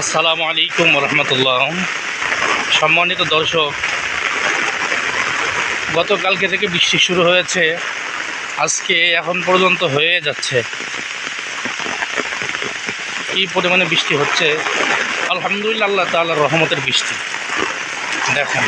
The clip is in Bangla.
আসসালামু আলাইকুম রহমতুল্লাহ। সম্মানিত দর্শক, গতকালকে থেকে বৃষ্টি শুরু হয়েছে, আজকে এখন পর্যন্ত হয়ে যাচ্ছে। কী পরিমাণে বৃষ্টি হচ্ছে, আলহামদুলিল্লাহ, আল্লাহ তাআলার রহমতের বৃষ্টি। দেখেন